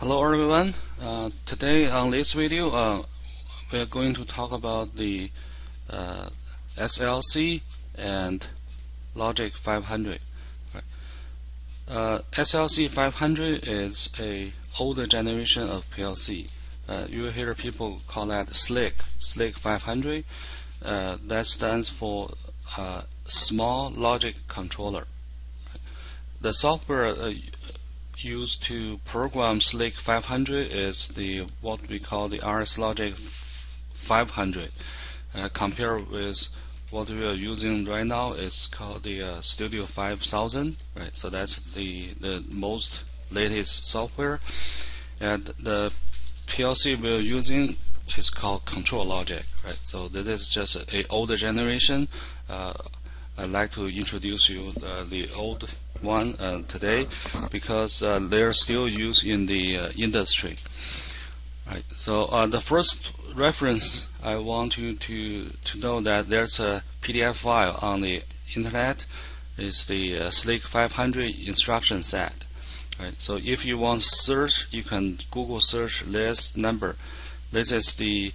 Hello everyone. Today on this video we are going to talk about the SLC and Logic 500. SLC 500 is a older generation of PLC. You will hear people call that SLC 500. That stands for Small Logic Controller. The software used to program SLC 500 is what we call the RSLogix 500. Compared with what we are using right now, it's called the Studio 5000. Right, so that's the most latest software, and the PLC we're using is called Control Logic. Right, so this is just a older generation. I'd like to introduce you the old one today because they're still used in the industry. Right. So the first reference I want you to know that there's a PDF file on the internet. Is the SLC 500 instruction set. Right. So if you want to search, you can Google search this number. This is the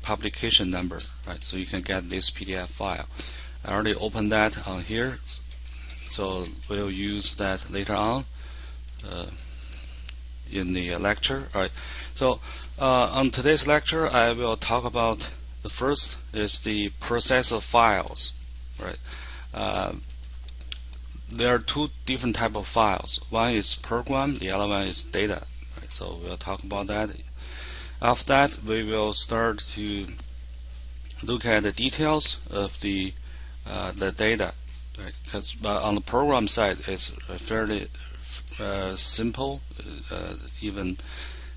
publication number. Right. So you can get this PDF file. I already opened that on here, so we'll use that later on in the lecture. All right. So on today's lecture, I will talk about the first is the processor files. Right. There are two different types of files. One is program, the other one is data. Right. So we'll talk about that. After that, we will start to look at the details of the data, because on the program side it's fairly simple, even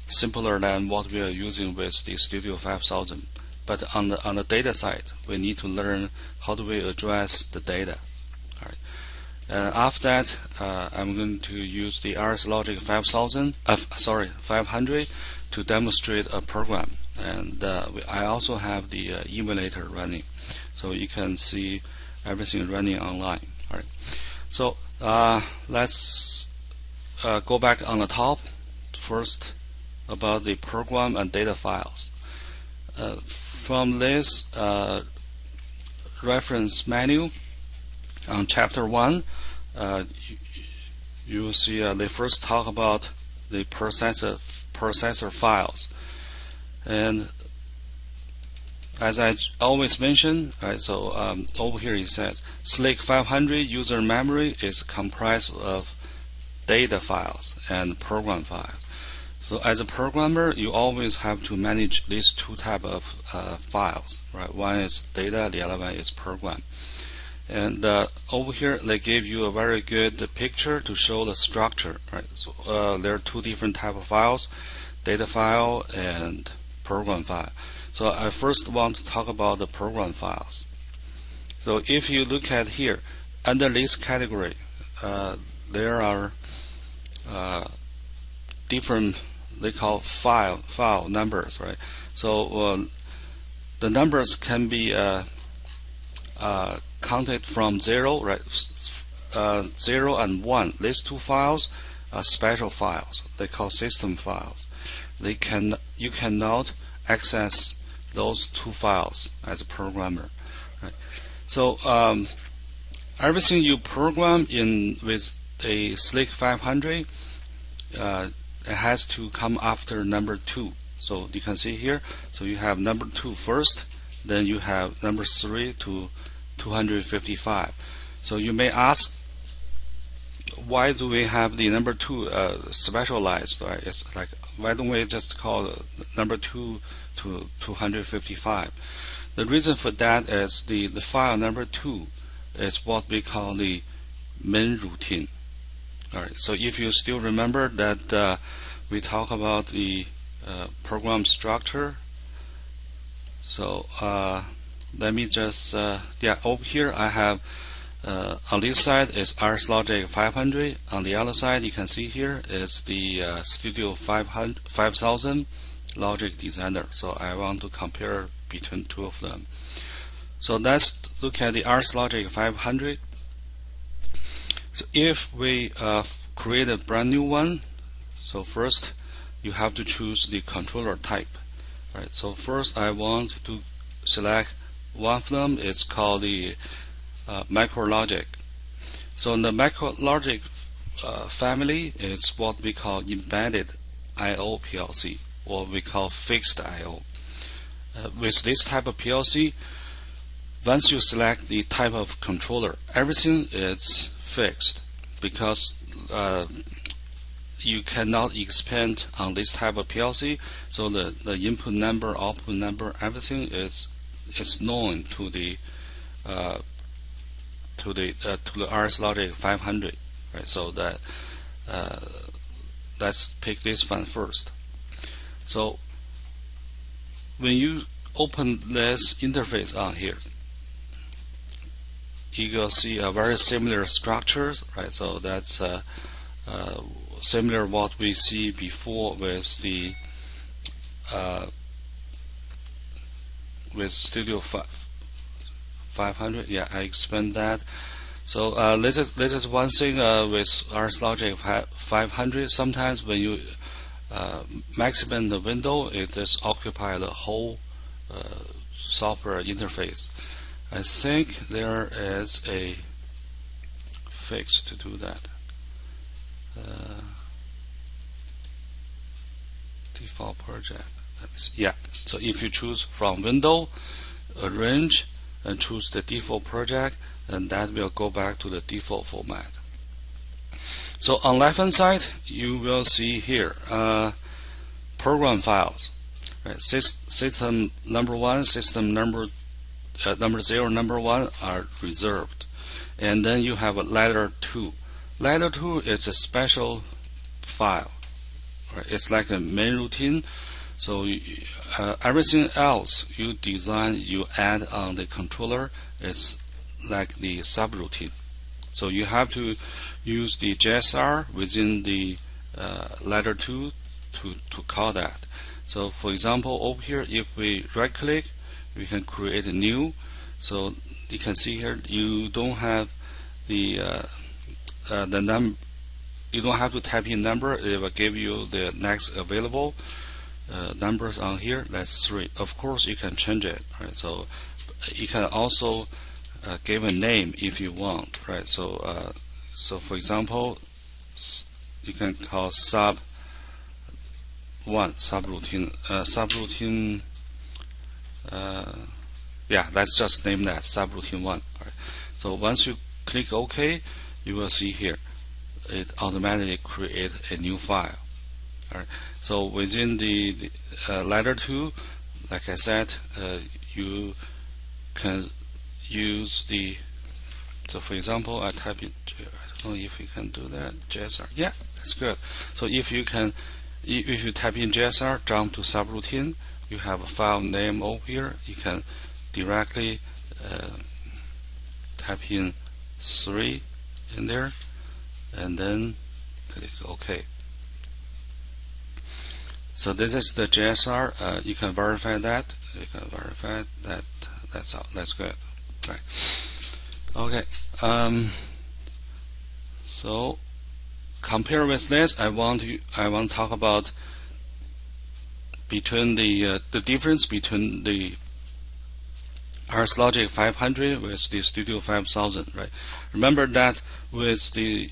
simpler than what we are using with the Studio 5000. But on the data side, we need to learn how do we address the data. All right. And after that, I'm going to use the RSLogix 500 to demonstrate a program, and I also have the emulator running, so you can see everything running online. All right. So let's go back on the top first about the program and data files. From this reference manual on Chapter 1, you will see they first talk about the processor files, and as I always mention, right, so over here it says SLC 500 user memory is comprised of data files and program files. So as a programmer, you always have to manage these two types of files. Right, one is data, the other one is program. And over here they give you a very good picture to show the structure. Right, so there are two different types of files: data file and program file. So I first want to talk about the program files. So if you look at here, under this category, there are different, they call file numbers, right? So the numbers can be counted from 0, right? 0 and 1. These two files are special files. They call system files. You cannot access those two files as a programmer. Right. So everything you program in with a SLC 500 it has to come after number 2. So you can see here, so you have number 2 first, then you have number 3 to 255. So you may ask, why do we have the number 2 specialized? Right? It's like, why don't we just call number 2 to 255? The reason for that is the file number 2 is what we call the main routine. Alright, so if you still remember that we talk about the program structure, so let me just over here I have on this side is RSLogix 500. On the other side, you can see here is the Studio 5000 Logic Designer. So I want to compare between two of them. So let's look at the RSLogix 500. So if we create a brand new one, so first you have to choose the controller type. Right. So first I want to select one of them. It's called the MicroLogic. So in the MicroLogic family, it's what we call embedded I/O PLC, or we call fixed I/O. With this type of PLC, once you select the type of controller, everything is fixed, because you cannot expand on this type of PLC. So the input number, output number, everything is known to the RSLogix 500. Right. So that let's pick this one first. So when you open this interface on here, you will see a very similar structures, right? So that's similar what we see before with the with Studio 500. Yeah, I explained that. So this is one thing with RSLogix 500. Sometimes when you maximum the window, it just occupies the whole software interface. I think there is a fix to do that. Default project. Yeah. So if you choose from window, arrange, and choose the default project, and that will go back to the default format. So on left hand side, you will see here program files. Right. System number 1, system number 0, number 1 are reserved, and then you have a ladder 2. Ladder 2 is a special file. Right. It's like a main routine. So everything else you design, you add on the controller, it's like the subroutine. So you have to use the JSR within the ladder 2 to call that. So for example, over here, if we right click, we can create a new. So you can see here, you don't have the number. You don't have to type in number. It will give you the next available numbers on here. That's 3. Of course, you can change it. Right. So you can also give a name if you want. Right. So so for example, you can call sub 1 subroutine. Yeah, let's just name that subroutine 1. Right. So once you click OK, you will see here it automatically create a new file. All right. So within the ladder 2, like I said, you can use the. So for example, I type in. I don't know if you can do that. JSR. Yeah, that's good. So if you type in JSR, jump to subroutine, you have a file name over here. You can directly type in 3 in there, and then click OK. So this is the JSR. You can verify that. You can verify that. That's all. That's good. Right. Okay. So compare with this, I want to talk about between the difference between the RSLogix 500 with the Studio 5000. Right. Remember that with the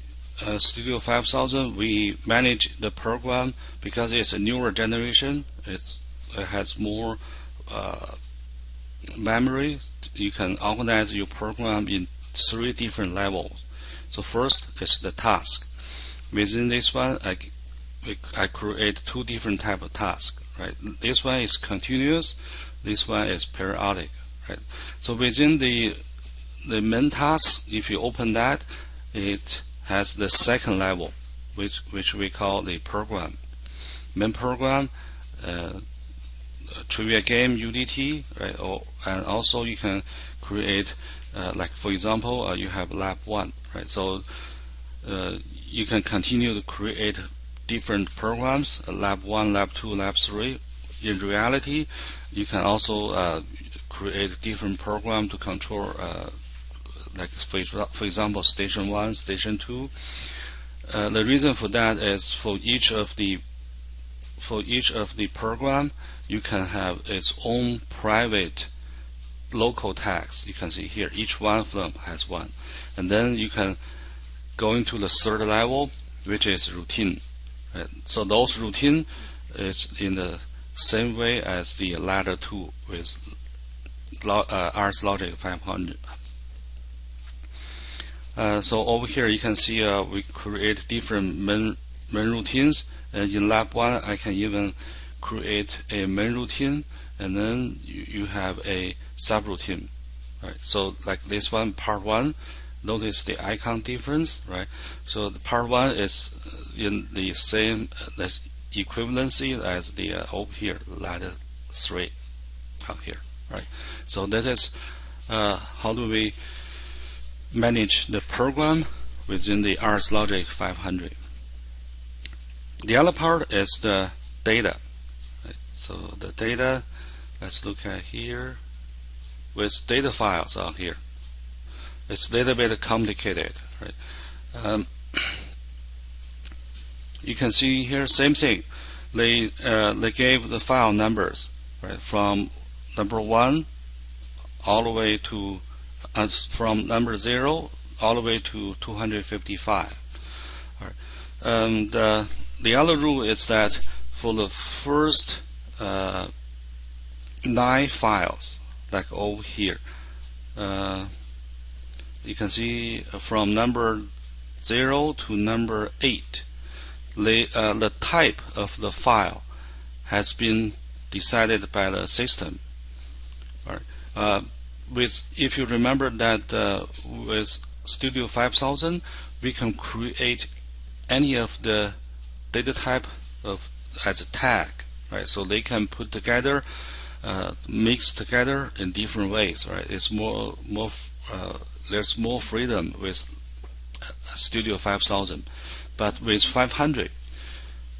Studio 5000, we manage the program because it's a newer generation. It has more memory. You can organize your program in 3 different levels. So first is the task. Within this one, I create 2 different type of tasks. Right. This one is continuous. This one is periodic. Right. So within the main task, if you open that, it has the second level, which we call the program. Main program, trivia game UDT, right? And also you can create, like for example, you have lab 1, right? So you can continue to create different programs, lab 1, lab 2, lab 3. In reality, you can also create different program to control. Like for example, station 1, station 2. The reason for that is for each of the for each of the program, you can have its own private local tags. You can see here, each one of them has one. And then you can go into the third level, which is routine. Right? So those routine is in the same way as the ladder 2 with RSLogix 500. So over here you can see we create different main routines. In lab 1 I can even create a main routine, and then you have a subroutine. Right? So like this one, part 1, notice the icon difference, right? So the part 1 is in the same equivalency as the over here ladder 3 out here, right? So that is how do we manage the program within the RSLogix 500. The other part is the data. Right? So the data, let's look at here with data files out here. It's a little bit complicated, right? You can see here, same thing. They gave the file numbers, right, from number 1 all the way to from number 0 all the way to 255. All right. And the other rule is that for the first 9 files, like over here, you can see from number 0 to number 8, the type of the file has been decided by the system. All right. If you remember that with Studio 5000, we can create any of the data type as a tag, right? So they can put together, mix together in different ways, right? It's there's more freedom with Studio 5000, but with 500,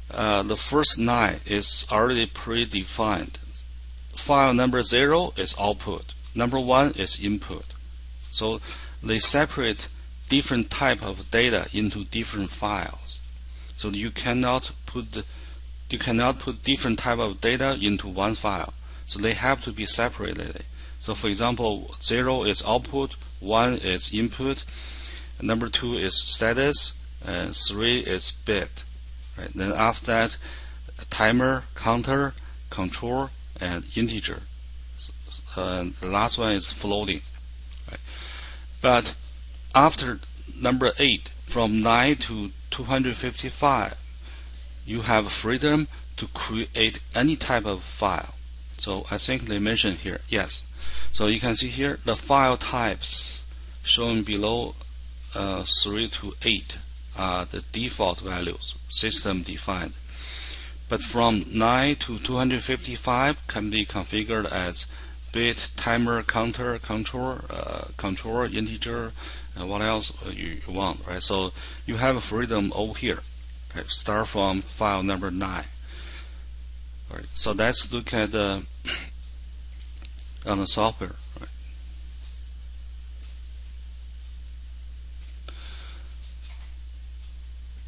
the first 9 is already predefined. File number 0 is output. Number 1 is input. So they separate different type of data into different files. So you cannot put different type of data into one file. So they have to be separated. So for example, 0 is output, 1 is input, number 2 is status, and 3 is bit. Right? Then after that, timer, counter, control, and integer. And the last one is floating. Right? But after number 8, from 9 to 255, you have freedom to create any type of file. So I think they mentioned here, yes. So you can see here the file types shown below 3 to 8 are the default values, system defined. But from 9 to 255 can be configured as bit, timer, counter, control, integer, and what else you want, right? So you have freedom over here. Right? Start from file number 9. All right. So let's look at on the software. Right?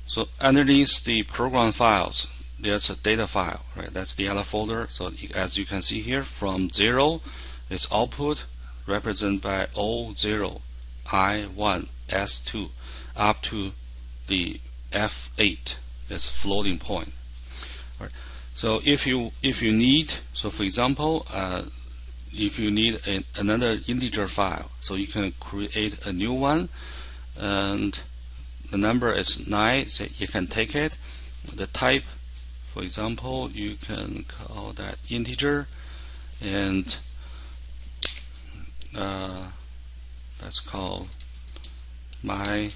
So underneath the program files, there's a data file, right? That's the other folder. So as you can see here, from 0 is output, represented by O0, I1, S2, up to the F8 is floating point. All right. So if you need, so for example, if you need another integer file, so you can create a new one, and the number is 9, so you can take it. The type, for example, you can call that integer, and let's call my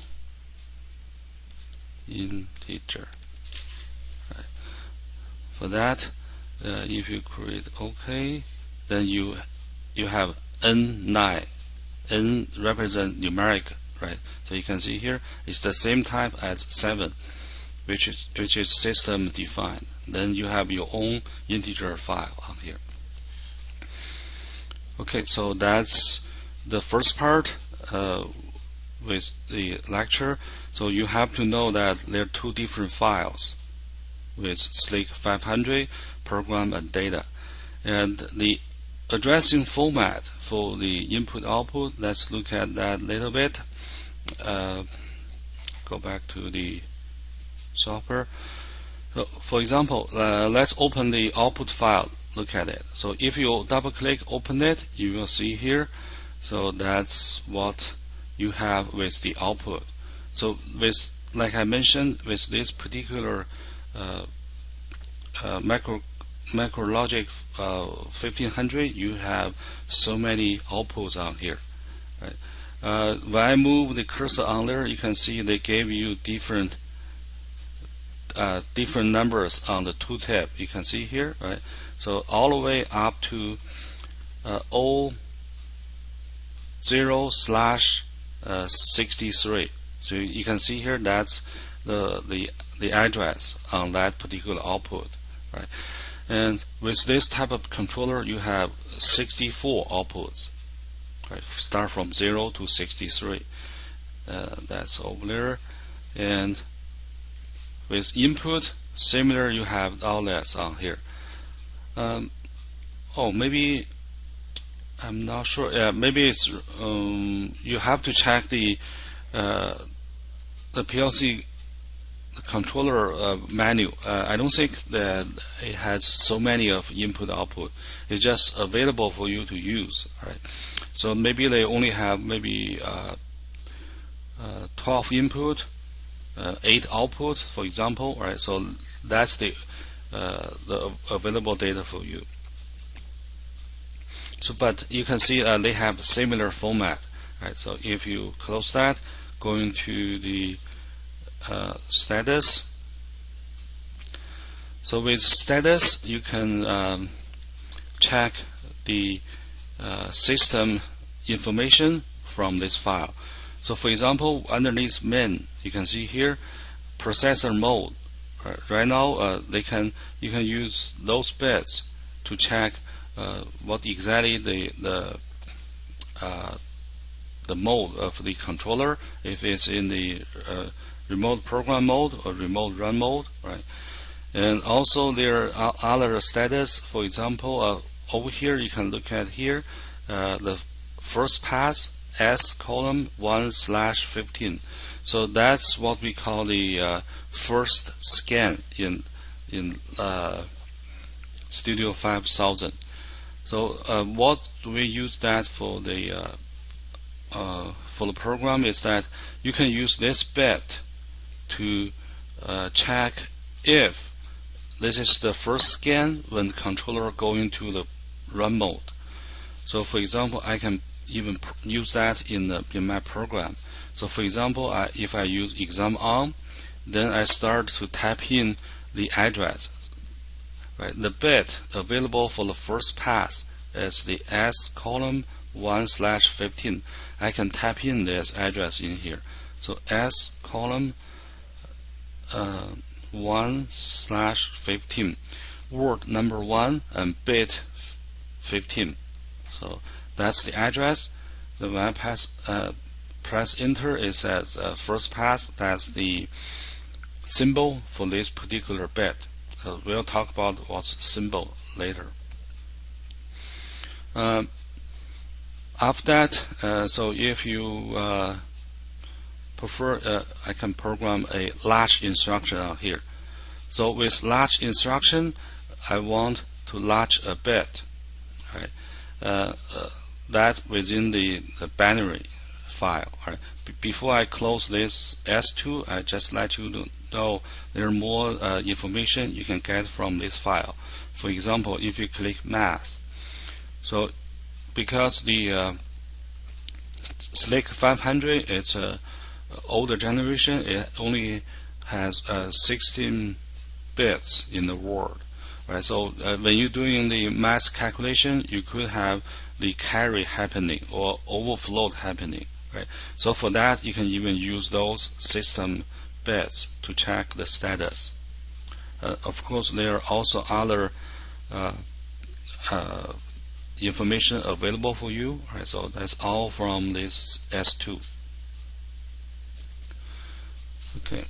integer. Right. For that, if you create OK, then you have N9. N represent numeric, right? So you can see here it's the same type as 7, which is system defined. Then you have your own integer file on here. Okay, so that's the first part with the lecture. So you have to know that there are 2 different files. with SLC 500 program and data. And the addressing format for the input-output, let's look at that a little bit. Go back to the software. So, for example, let's open the output file. Look at it. So if you double-click, open it, you will see here. So that's what you have with the output. So with, like I mentioned, with this particular RSLogix 1500, you have so many outputs on here. Right? When I move the cursor on there, you can see they gave you different numbers on the tooltip. You can see here, right? So all the way up to 0/63. So you can see here that's the address on that particular output, right? And with this type of controller, you have 64 outputs, right? Start from 0 to 63. That's over there. And with input, similar, you have outlets on here. Maybe I'm not sure. Yeah, maybe it's you have to check the PLC controller menu. I don't think that it has so many of input output. It's just available for you to use, right? So maybe they only have maybe 12 input, 8 output, for example, right? So that's the available data for you. So, but you can see they have similar format, right? So if you close that, going to the status. So with status, you can check the system information from this file. So for example, underneath main, you can see here processor mode. Right now, you can use those bits to check what exactly the mode of the controller, if it's in the remote program mode or remote run mode, right? And also there are other status. For example, over here you can look at here the first pass S:1/15. So that's what we call the first scan in Studio 5000. So what do we use that for the program is that you can use this bit to check if this is the first scan when the controller going to the run mode. So for example, I can even use that in my program. So for example, if I use exam on, then I start to type in the address. Right, the bit available for the first pass is the S:1/15. I can type in this address in here. So S:1/15, word number 1 and bit 15. So that's the address. Then when I press enter, it says first pass. That's the symbol for this particular bit. So we'll talk about what's symbol later. After that, so if you prefer, I can program a latch instruction out here. So with latch instruction, I want to latch a bit, right? That within the binary file. Right? Before I close this S2, I just let you know there are more information you can get from this file. For example, if you click math, so because the SLC 500, it's a older generation, it only has 16 bits in the word, right? So when you're doing the math calculation, you could have the carry happening or overflow happening, right? So for that, you can even use those system bits to check the status. Of course, there are also other information available for you, right? So that's all from this S2. Okay.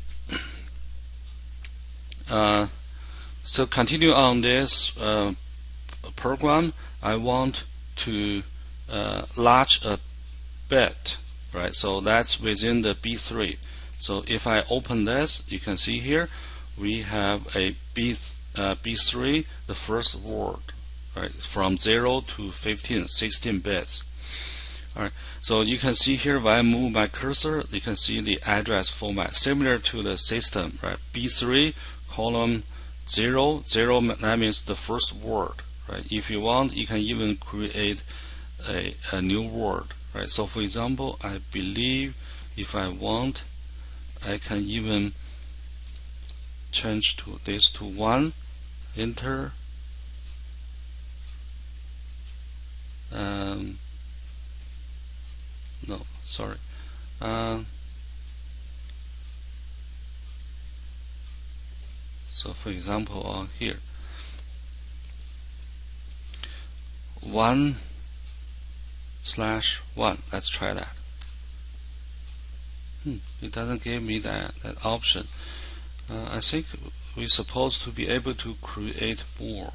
So continue on this program. I want to launch a bit, right? So that's within the B3. So if I open this, you can see here we have a B3, the first word, right, from 0 to 15, 16 bits. All right. So you can see here when I move my cursor, you can see the address format similar to the system, right? B3 column 0, 0, that means the first word, right? If you want, you can even create a new word, right? So for example, I believe if I want, I can even change to this to 1, enter. No, sorry. So for example, on here, 1/1. Let's try that. It doesn't give me that option. I think we're supposed to be able to create more.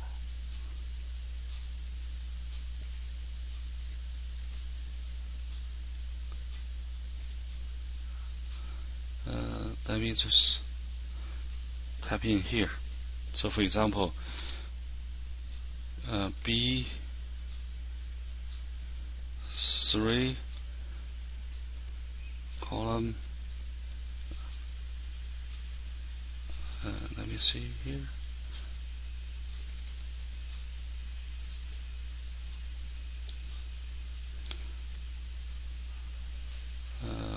Let me just type in here. So for example, B3 column, let me see here.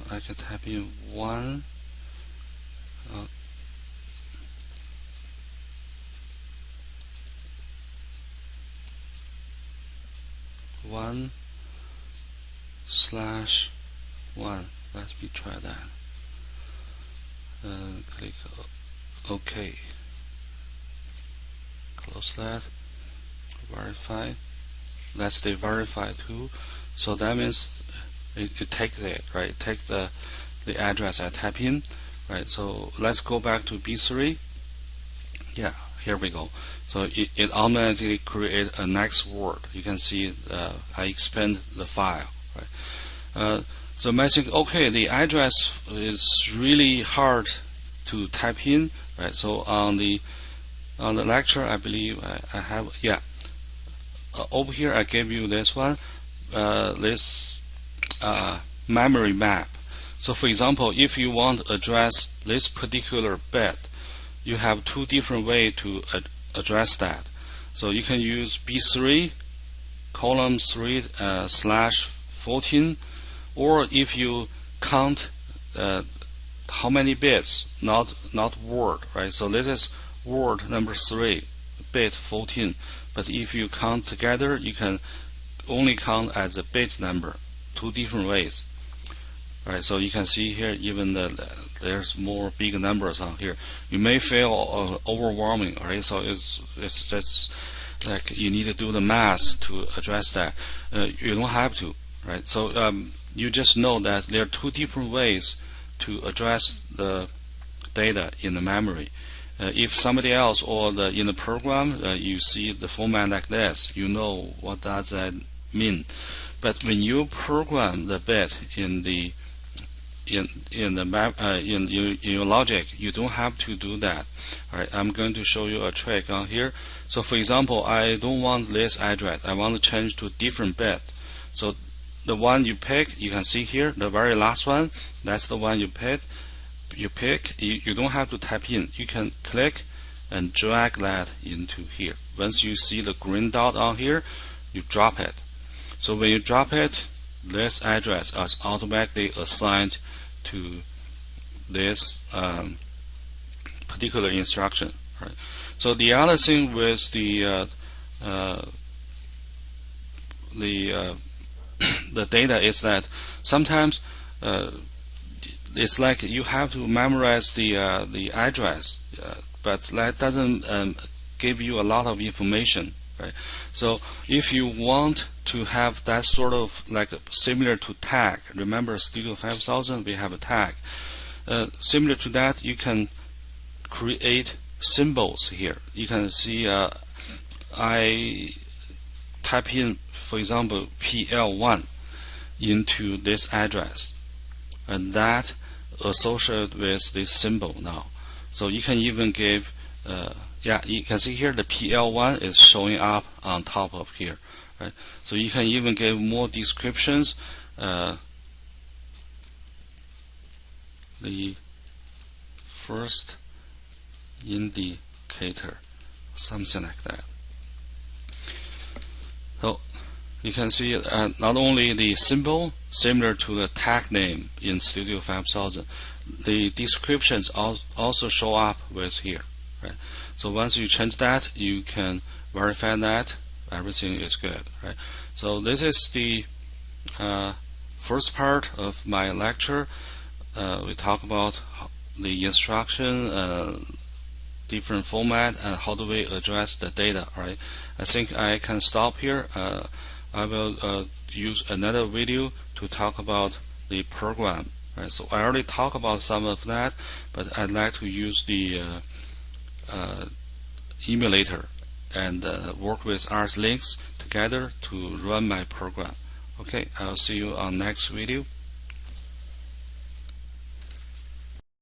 I can type in 1. 1/1. Let me try that. Click OK. Close that. Verify. Let's say verify too. So that means it takes it, right? Take the address I type in, right? So let's go back to B3. Yeah, here we go. So it automatically create a next word. You can see I expand the file, right? So I think, okay, the address is really hard to type in, right? So on the lecture, I believe I have, yeah, over here I gave you this one, this memory map. So for example, if you want to address this particular bit, you have two different ways to address that. So you can use B3 column 3/14, or if you count how many bits, not word, right? So this is word number 3, bit 14. But if you count together, you can only count as a bit number, two different ways. Right, so you can see here, even there's more big numbers on here. You may feel overwhelming, right? So it's just like you need to do the math to address that. You don't have to, right? So you just know that there are two different ways to address the data in the memory. If somebody else or in the program you see the format like this, you know what does that mean. But when you program the bit in your logic, you don't have to do that. All right, I'm going to show you a trick on here. So for example, I don't want this address. I want to change to different bit. So the one you pick, you can see here, the very last one, that's the one you pick. You don't have to type in. You can click and drag that into here. Once you see the green dot on here, you drop it. So when you drop it, this address is automatically assigned to this particular instruction. Right? So the other thing with the data is that sometimes it's like you have to memorize the address, but that doesn't give you a lot of information, right? So if you want to have that sort of like similar to tag, remember Studio 5000 we have a tag, similar to that, you can create symbols here. You can see I type in, for example, PL1 into this address, and that associated with this symbol now. So you can even give you can see here the PL1 is showing up on top of here, right? So you can even give more descriptions. The first indicator, something like that. So you can see not only the symbol similar to the tag name in Studio 5000, the descriptions also show up with here, right? So once you change that, you can verify that everything is good, right? So this is the first part of my lecture. We talk about the instruction, different format, and how do we address the data, right? I think I can stop here. I will use another video to talk about the program, right? So I already talked about some of that, but I'd like to use the emulator and work with RSLogix together to run my program. Okay, I'll see you on next video.